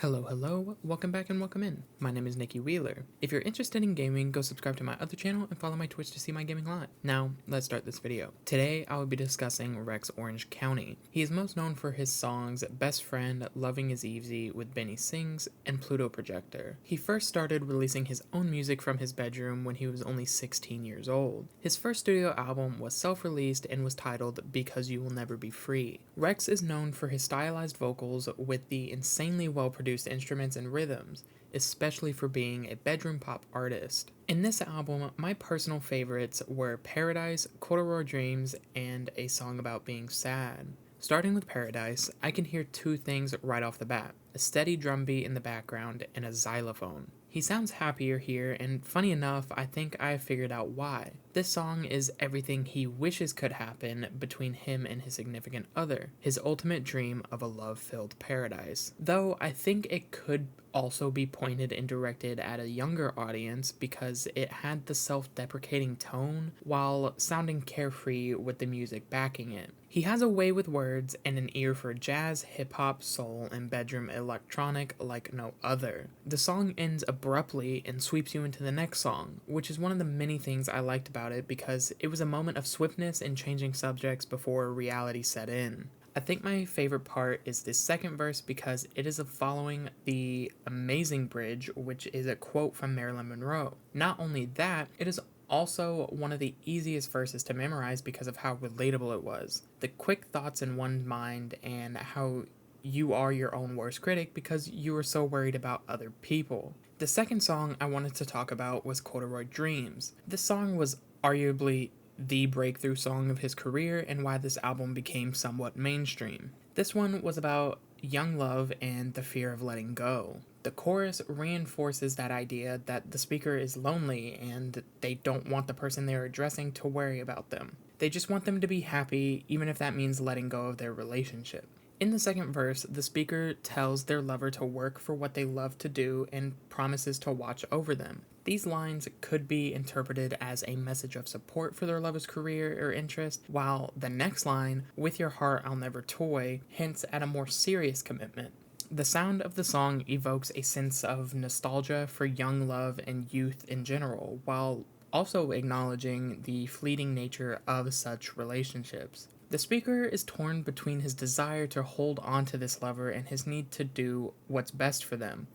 Hello, welcome back and welcome in. My name is NickyWheeler. If you're interested in gaming, go subscribe to my other channel and follow my Twitch to see my gaming live. Now, let's start this video. Today, I will be discussing Rex Orange County. He is most known for his songs Best Friend, Loving Is Easy with Benny Sings, and Pluto Projector. He first started releasing his own music from his bedroom when he was only 16 years old. His first studio album was self-released and was titled Because You Will Never Be Free. Rex is known for his stylized vocals with the insanely well-produced instruments and rhythms, especially for being a bedroom pop artist. In this album, my personal favorites were Paradise, Corduroy Dreams, and a song about being sad. Starting with Paradise, I can hear two things right off the bat: a steady drum beat in the background and a xylophone. He sounds happier here, and funny enough, I think I have figured out why. This song is everything he wishes could happen between him and his significant other, his ultimate dream of a love-filled paradise. Though I think it could also be pointed and directed at a younger audience because it had the self-deprecating tone while sounding carefree with the music backing it. He has a way with words and an ear for jazz, hip-hop, soul, and bedroom electronic like no other. The song ends abruptly and sweeps you into the next song, which is one of the many things I liked about it because it was a moment of swiftness in changing subjects before reality set in. I think my favorite part is the second verse because it is following the amazing bridge, which is a quote from Marilyn Monroe. Not only that, it is also one of the easiest verses to memorize because of how relatable it was. The quick thoughts in one's mind and how you are your own worst critic because you are so worried about other people. The second song I wanted to talk about was Corduroy Dreams. This song was arguably the breakthrough song of his career and why this album became somewhat mainstream. This one was about young love and the fear of letting go. The chorus reinforces that idea that the speaker is lonely and they don't want the person they're addressing to worry about them. They just want them to be happy, even if that means letting go of their relationship. In the second verse, the speaker tells their lover to work for what they love to do and promises to watch over them. These lines could be interpreted as a message of support for their lover's career or interest, while the next line, "With your heart I'll never toy," hints at a more serious commitment. The sound of the song evokes a sense of nostalgia for young love and youth in general, while also acknowledging the fleeting nature of such relationships. The speaker is torn between his desire to hold on to this lover and his need to do what's best for them,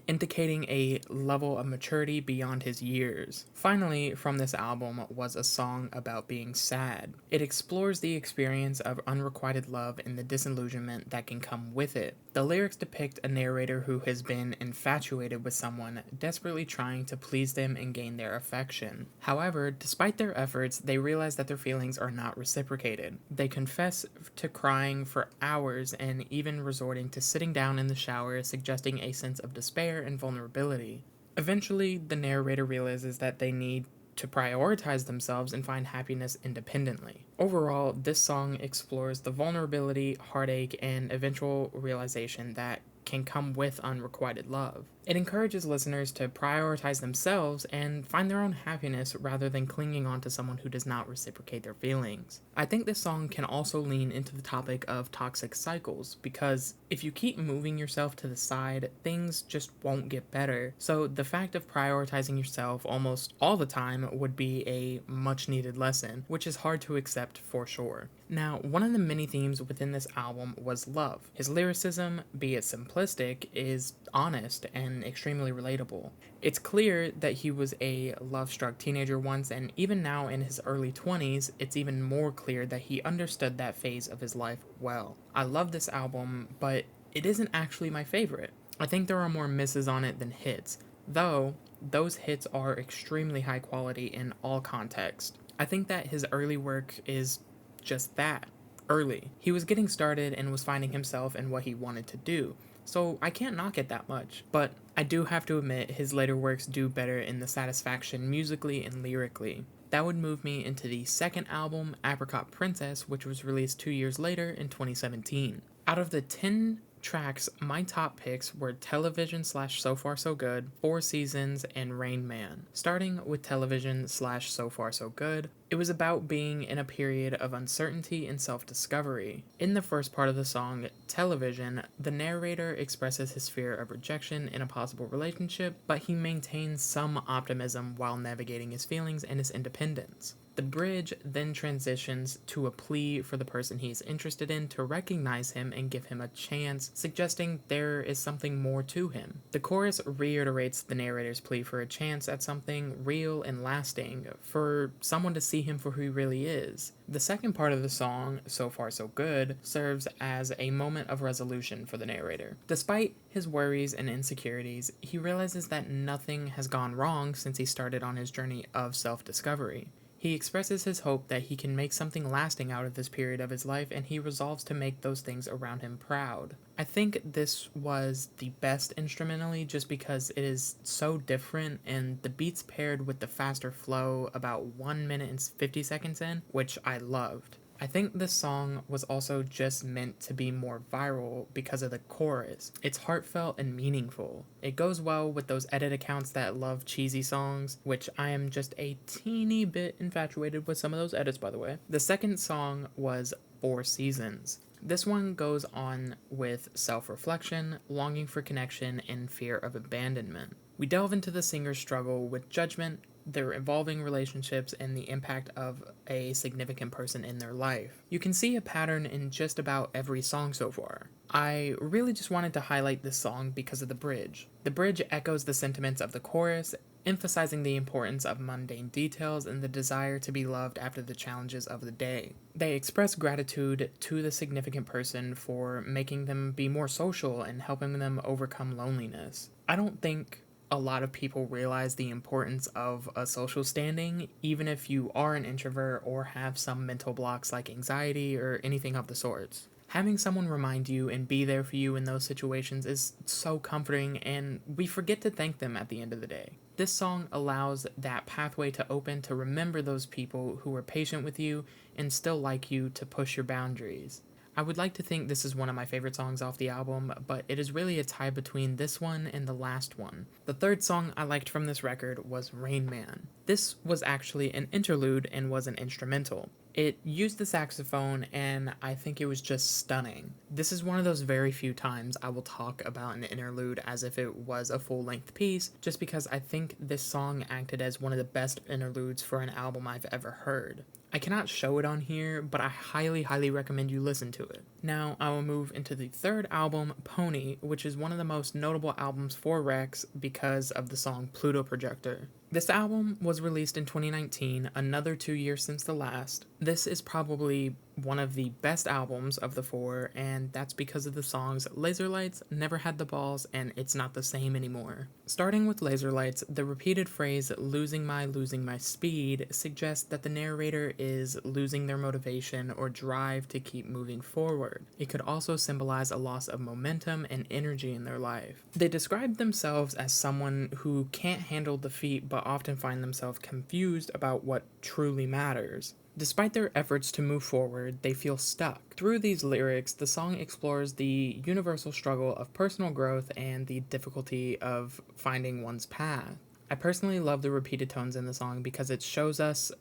indicating a level of maturity beyond his years. Finally, from this album was a song about being sad. It explores the experience of unrequited love and the disillusionment that can come with it. The lyrics depict a narrator who has been infatuated with someone, desperately trying to please them and gain their affection. However, despite their efforts, they realize that their feelings are not reciprocated. They confess to crying for hours and even resorting to sitting down in the shower, suggesting a sense of despair and vulnerability. Eventually, the narrator realizes that they need to prioritize themselves and find happiness independently. Overall, this song explores the vulnerability, heartache, and eventual realization that can come with unrequited love. It encourages listeners to prioritize themselves and find their own happiness rather than clinging on to someone who does not reciprocate their feelings. I think this song can also lean into the topic of toxic cycles because if you keep moving yourself to the side, things just won't get better. So the fact of prioritizing yourself almost all the time would be a much needed lesson, which is hard to accept for sure. Now, one of the many themes within this album was love. His lyricism, be it simplistic, is honest and extremely relatable. It's clear that he was a love-struck teenager once, and even now in his early 20s, it's even more clear that he understood that phase of his life well. I love this album, but it isn't actually my favorite. I think there are more misses on it than hits, though those hits are extremely high quality in all contexts. I think that his early work is just that, early. He was getting started and was finding himself in what he wanted to do, so I can't knock it that much. But I do have to admit his later works do better in the satisfaction musically and lyrically. That would move me into the second album, Apricot Princess, which was released 2 years later in 2017. Out of the 10 tracks, my top picks were Television slash So Far So Good, Four Seasons, and Rain Man. Starting with Television slash So Far So Good, it was about being in a period of uncertainty and self-discovery. In the first part of the song, Television, the narrator expresses his fear of rejection in a possible relationship, but he maintains some optimism while navigating his feelings and his independence. The bridge then transitions to a plea for the person he is interested in to recognize him and give him a chance, suggesting there is something more to him. The chorus reiterates the narrator's plea for a chance at something real and lasting, for someone to see him for who he really is. The second part of the song, So Far So Good, serves as a moment of resolution for the narrator. Despite his worries and insecurities, he realizes that nothing has gone wrong since he started on his journey of self-discovery. He expresses his hope that he can make something lasting out of this period of his life, and he resolves to make those things around him proud. I think this was the best instrumentally just because it is so different, and the beats paired with the faster flow about 1 minute and 50 seconds in, which I loved. I think this song was also just meant to be more viral because of the chorus. It's heartfelt and meaningful. It goes well with those edit accounts that love cheesy songs, which I am just a teeny bit infatuated with some of those edits, by the way. The second song was Four Seasons. This one goes on with self-reflection, longing for connection, and fear of abandonment. We delve into the singer's struggle with judgment, their evolving relationships, and the impact of a significant person in their life. You can see a pattern in just about every song so far. I really just wanted to highlight this song because of the bridge. The bridge echoes the sentiments of the chorus, emphasizing the importance of mundane details and the desire to be loved after the challenges of the day. They express gratitude to the significant person for making them be more social and helping them overcome loneliness. I don't think a lot of people realize the importance of a social standing, even if you are an introvert or have some mental blocks like anxiety or anything of the sorts. Having someone remind you and be there for you in those situations is so comforting, and we forget to thank them at the end of the day. This song allows that pathway to open to remember those people who are patient with you and still like you to push your boundaries. I would like to think this is one of my favorite songs off the album, but it is really a tie between this one and the last one. The third song I liked from this record was Rain Man. This was actually an interlude and was an instrumental. It used the saxophone, and I think it was just stunning. This is one of those very few times I will talk about an interlude as if it was a full-length piece, just because I think this song acted as one of the best interludes for an album I've ever heard. I cannot show it on here, but I highly recommend you listen to it. Now, I will move into the third album, Pony, which is one of the most notable albums for Rex because of the song Pluto Projector. This album was released in 2019, another 2 years since the last. This is probably one of the best albums of the four, and that's because of the songs Laser Lights, Never Had the Balls, and It's Not the Same Anymore. Starting with Laser Lights, the repeated phrase, losing my speed, suggests that the narrator is losing their motivation or drive to keep moving forward. It could also symbolize a loss of momentum and energy in their life. They describe themselves as someone who can't handle defeat but often find themselves confused about what truly matters. Despite their efforts to move forward, they feel stuck. Through these lyrics, the song explores the universal struggle of personal growth and the difficulty of finding one's path. I personally love the repeated tones in the song because it shows us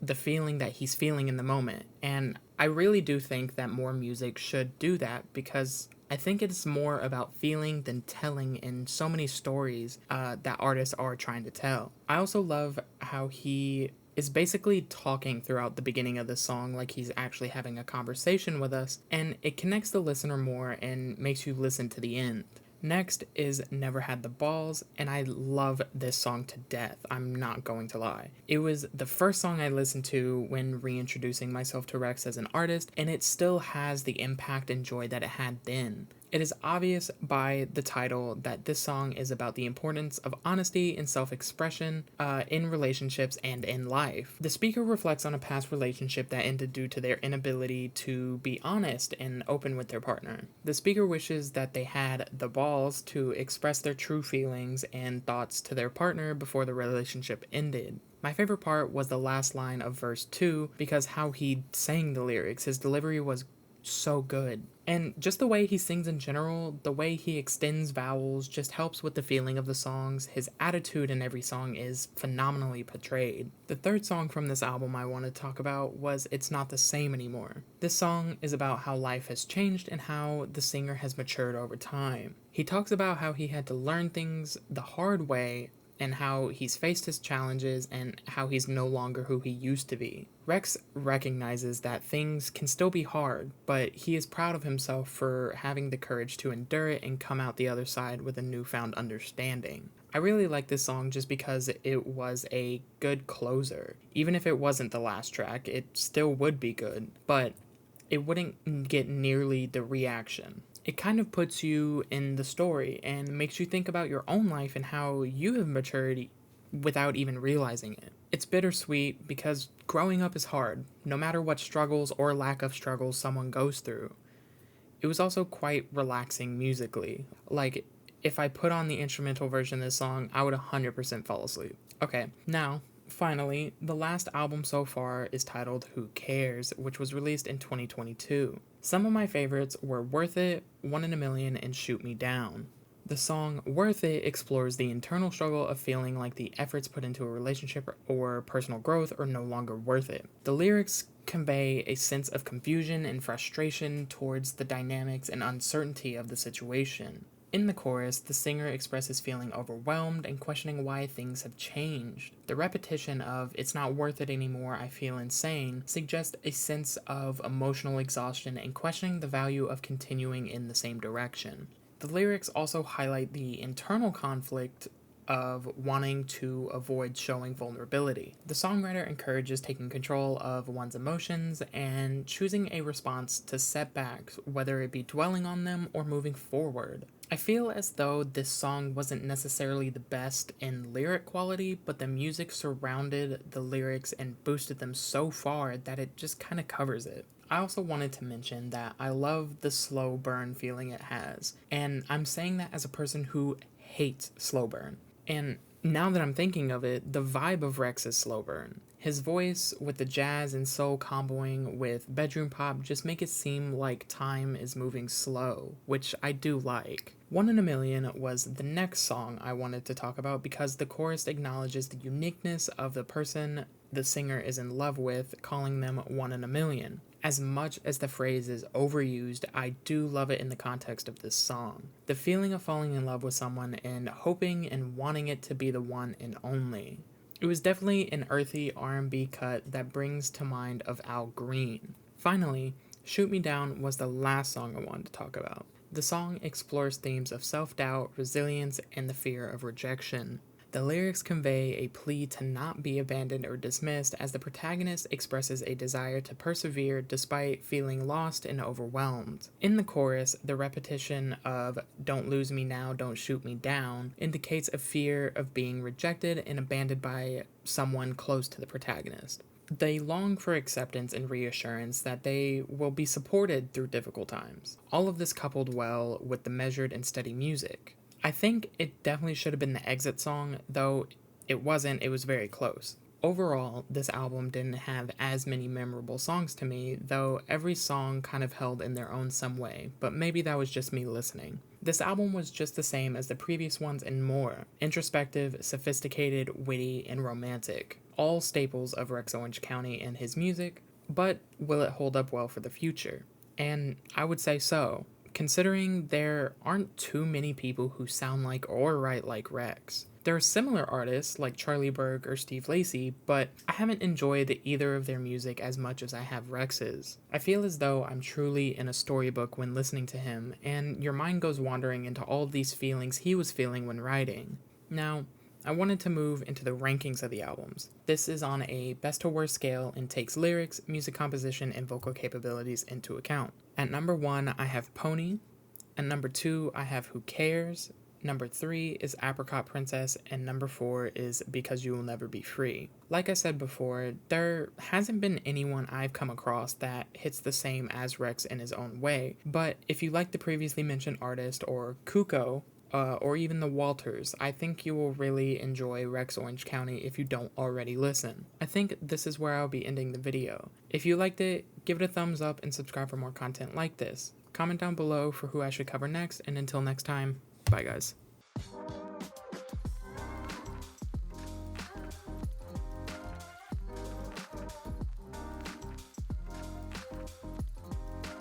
the feeling that he's feeling in the moment, and I really do think that more music should do that because I think it's more about feeling than telling in so many stories that artists are trying to tell. I also love how he is basically talking throughout the beginning of the song like he's actually having a conversation with us, and it connects the listener more and makes you listen to the end. Next is Never Had the Balls, and I love this song to death, I'm not going to lie. It was the first song I listened to when reintroducing myself to Rex as an artist, and it still has the impact and joy that it had then. It is obvious by the title that this song is about the importance of honesty and self-expression in relationships and in life. The speaker reflects on a past relationship that ended due to their inability to be honest and open with their partner. The speaker wishes that they had the balls to express their true feelings and thoughts to their partner before the relationship ended. My favorite part was the last line of verse 2 because how he sang the lyrics. His delivery was so good. And just the way he sings in general, the way he extends vowels just helps with the feeling of the songs. His attitude in every song is phenomenally portrayed. The third song from this album I want to talk about was It's Not the Same Anymore. This song is about how life has changed and how the singer has matured over time. He talks about how he had to learn things the hard way and how he's faced his challenges and how he's no longer who he used to be. Rex recognizes that things can still be hard, but he is proud of himself for having the courage to endure it and come out the other side with a newfound understanding. I really like this song just because it was a good closer. Even if it wasn't the last track, it still would be good, but it wouldn't get nearly the reaction. It kind of puts you in the story and makes you think about your own life and how you have matured without even realizing it. It's bittersweet because growing up is hard, no matter what struggles or lack of struggles someone goes through. It was also quite relaxing musically. Like, if I put on the instrumental version of this song, I would 100% fall asleep. Okay, now, finally, the last album so far is titled Who Cares, which was released in 2022. Some of my favorites were Worth It, One in a Million, and Shoot Me Down. The song Worth It explores the internal struggle of feeling like the efforts put into a relationship or personal growth are no longer worth it. The lyrics convey a sense of confusion and frustration towards the dynamics and uncertainty of the situation. In the chorus, the singer expresses feeling overwhelmed and questioning why things have changed. The repetition of "it's not worth it anymore, I feel insane" suggests a sense of emotional exhaustion and questioning the value of continuing in the same direction. The lyrics also highlight the internal conflict of wanting to avoid showing vulnerability. The songwriter encourages taking control of one's emotions and choosing a response to setbacks, whether it be dwelling on them or moving forward. I feel as though this song wasn't necessarily the best in lyric quality, but the music surrounded the lyrics and boosted them so far that it just kind of covers it. I also wanted to mention that I love the slow burn feeling it has, and I'm saying that as a person who hates slow burn. And now that I'm thinking of it, the vibe of Rex is slow burn. His voice with the jazz and soul comboing with bedroom pop just make it seem like time is moving slow, which I do like. One in a Million was the next song I wanted to talk about because the chorus acknowledges the uniqueness of the person the singer is in love with, calling them one in a million. As much as the phrase is overused, I do love it in the context of this song. The feeling of falling in love with someone and hoping and wanting it to be the one and only. It was definitely an earthy R&B cut that brings to mind of Al Green. Finally, Shoot Me Down was the last song I wanted to talk about. The song explores themes of self-doubt, resilience, and the fear of rejection. The lyrics convey a plea to not be abandoned or dismissed as the protagonist expresses a desire to persevere despite feeling lost and overwhelmed. In the chorus, the repetition of "don't lose me now, don't shoot me down" indicates a fear of being rejected and abandoned by someone close to the protagonist. They long for acceptance and reassurance that they will be supported through difficult times. All of this coupled well with the measured and steady music. I think it definitely should have been the exit song, though it wasn't, it was very close. Overall, this album didn't have as many memorable songs to me, though every song kind of held in their own some way, but maybe that was just me listening. This album was just the same as the previous ones and more. Introspective, sophisticated, witty, and romantic. All staples of Rex Orange County and his music, but will it hold up well for the future? And I would say so, considering there aren't too many people who sound like or write like Rex. There are similar artists like Charlie Berg or Steve Lacy, but I haven't enjoyed either of their music as much as I have Rex's. I feel as though I'm truly in a storybook when listening to him, and your mind goes wandering into all of these feelings he was feeling when writing. Now, I wanted to move into the rankings of the albums. This is on a best to worst scale and takes lyrics, music composition, and vocal capabilities into account. At number 1, I have Pony. At number 2, I have Who Cares. Number 3 is Apricot Princess, and number 4 is Because You Will Never Be Free. Like I said before, there hasn't been anyone I've come across that hits the same as Rex in his own way, but if you like the previously mentioned artist or Kuko, or even the Walters. I think you will really enjoy Rex Orange County if you don't already listen. I think this is where I'll be ending the video. If you liked it, give it a thumbs up and subscribe for more content like this. Comment down below for who I should cover next, and until next time, bye guys.